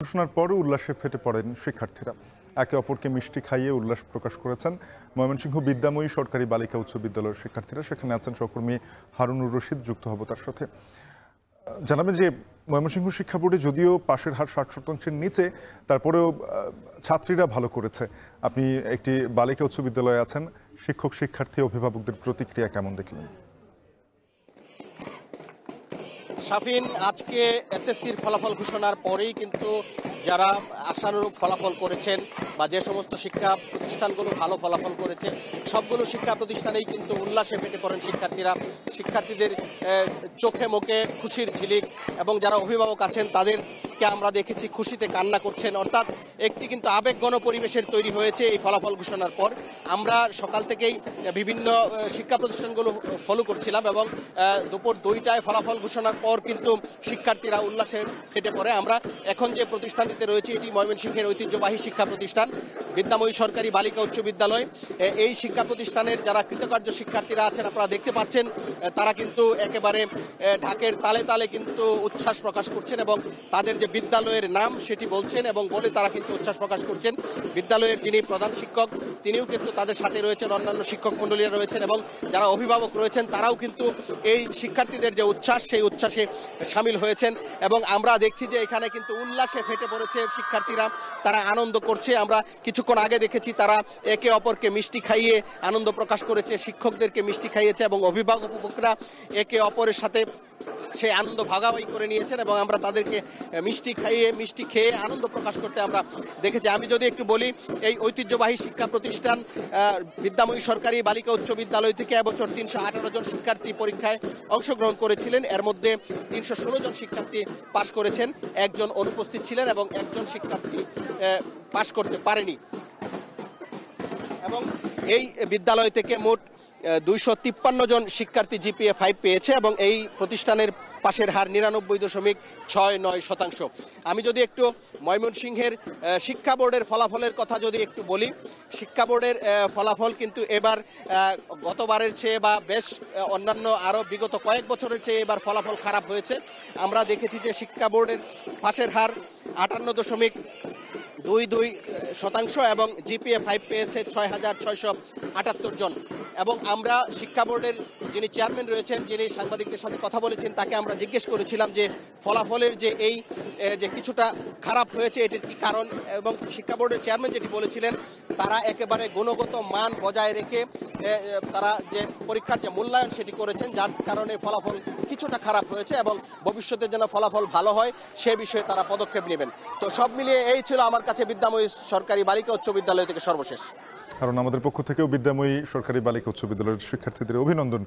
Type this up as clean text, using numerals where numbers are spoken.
ঘোষণার পরও উল্লাসে ফেটে পড়েন শিক্ষার্থীরা। একে অপরকে মিষ্টি খাইয়ে উল্লাস প্রকাশ করেছেন ময়মনসিংহ বিদ্যাময়ী সরকারি বালিকা উচ্চ বিদ্যালয়ের শিক্ষার্থীরা। সেখানে আছেন সহকর্মী হারুনুর রশিদ, যুক্ত হব তার সাথে। জানাবেন যে ময়মনসিংহ শিক্ষা বোর্ডে যদিও পাশের হার 60%-এর নিচে, তারপরেও ছাত্রীরা ভালো করেছে। আপনি একটি বালিকা উচ্চ বিদ্যালয়ে আছেন, শিক্ষক শিক্ষার্থী অভিভাবকদের প্রতিক্রিয়া কেমন দেখলেন? শাফিন, আজকে এসএসসির ফলাফল ঘোষণার পরেই কিন্তু যারা আশানুরূপ ফলাফল করেছেন বা যে সমস্ত শিক্ষা প্রতিষ্ঠানগুলো ভালো ফলাফল করেছে সবগুলো শিক্ষা প্রতিষ্ঠানেই কিন্তু উল্লাসে ফেটে পড়েন শিক্ষার্থীরা। শিক্ষার্থীদের চোখে মুখে খুশির ঝিলিক, এবং যারা অভিভাবক আছেন তাদেরকে আমরা দেখেছি খুশিতে কান্না করছেন। অর্থাৎ একটি কিন্তু আবেগঘন পরিবেশের তৈরি হয়েছে এই ফলাফল ঘোষণার পর। আমরা সকাল থেকেই বিভিন্ন শিক্ষা প্রতিষ্ঠানগুলো ফলো করছিলাম এবং দুপুর 2টায় ফলাফল ঘোষণার পর কিন্তু শিক্ষার্থীরা উল্লাসে ফেটে পড়ে। আমরা এখন যে প্রতিষ্ঠানটিতে রয়েছে এটি ময়মনসিংহের ঐতিহ্যবাহী শিক্ষা প্রতিষ্ঠান বিদ্যাময়ী সরকারি বালিকা উচ্চ বিদ্যালয়। এই শিক্ষা প্রতিষ্ঠানের যারা কৃতকার্য শিক্ষার্থীরা আছেন আপনারা দেখতে পাচ্ছেন, তারা কিন্তু একেবারে ঢাকের তালে তালে কিন্তু উচ্ছ্বাস প্রকাশ করছেন এবং তাদের যে বিদ্যালয়ের নাম সেটি বলছেন এবং বলে তারা কিন্তু উচ্ছ্বাস প্রকাশ করছেন। বিদ্যালয়ের যিনি প্রধান শিক্ষক তিনিও কিন্তু তাদের সাথে রয়েছেন, অন্যান্য শিক্ষক মণ্ডলীরা রয়েছেন এবং যারা অভিভাবক রয়েছেন তারাও কিন্তু এই শিক্ষার্থীদের যে উচ্ছ্বাস সেই উচ্ছ্বাসে সামিল হয়েছেন। এবং আমরা দেখছি যে এখানে কিন্তু উল্লাসে ফেটে পড়েছে শিক্ষার্থীরা, তারা আনন্দ করছে। আমরা কিছুক্ষণ আগে দেখেছি তারা একে অপরকে মিষ্টি খাইয়ে আনন্দ প্রকাশ করেছে, শিক্ষকদেরকে মিষ্টি খাইয়েছে এবং অভিভাবকরা একে অপরের সাথে সেই আনন্দ ভাগাভাগি করে নিয়েছেন এবং আমরা তাদেরকে মিষ্টি খেয়ে আনন্দ প্রকাশ করতে আমরা দেখেছি। আমি যদি একটু বলি, এই ঐতিহ্যবাহী শিক্ষা প্রতিষ্ঠান বিদ্যাময়ী সরকারি বালিকা উচ্চ বিদ্যালয় থেকে এবছর 318 জন শিক্ষার্থী পরীক্ষায় অংশগ্রহণ করেছিলেন। এর মধ্যে 316 জন শিক্ষার্থী পাশ করেছেন, একজন অনুপস্থিত ছিলেন এবং একজন শিক্ষার্থী পাশ করতে পারেনি। এবং এই বিদ্যালয় থেকে মোট 253 জন শিক্ষার্থী GPA 5 পেয়েছে এবং এই প্রতিষ্ঠানের পাশের হার 99.69%। আমি যদি একটু ময়মনসিংহের শিক্ষা বোর্ডের ফলাফলের কথা যদি একটু বলি, শিক্ষা বোর্ডের ফলাফল কিন্তু এবার গতবারের চেয়ে বা বেশ অন্যান্য আরও বিগত কয়েক বছরের চেয়ে এবার ফলাফল খারাপ হয়েছে। আমরা দেখেছি যে শিক্ষা বোর্ডের পাশের হার 58.22% এবং GPA 5 পেয়েছে 6,678 জন। এবং আমরা শিক্ষা বোর্ডের যিনি চেয়ারম্যান রয়েছেন, যিনি সাংবাদিকদের সাথে কথা বলেছেন, তাকে আমরা জিজ্ঞেস করেছিলাম যে ফলাফলের যে এই যে কিছুটা খারাপ হয়েছে এটির কি কারণ। এবং শিক্ষা বোর্ডের চেয়ারম্যান যেটি বলেছিলেন, তারা একেবারে গুণগত মান বজায় রেখে তারা যে পরীক্ষার যে মূল্যায়ন সেটি করেছেন, যার কারণে ফলাফল কিছুটা খারাপ হয়েছে এবং ভবিষ্যতে যেন ফলাফল ভালো হয় সে বিষয়ে তারা পদক্ষেপ নেবেন। তো সব মিলিয়ে এই ছিল আমার কাছে বিদ্যাময়ী সরকারি বালিকা উচ্চ বিদ্যালয় থেকে সর্বশেষ। কারণ আমাদের পক্ষ থেকেও বিদ্যাময়ী সরকারি বালিকা উচ্চ বিদ্যালয়ের শিক্ষার্থীদের অভিনন্দন।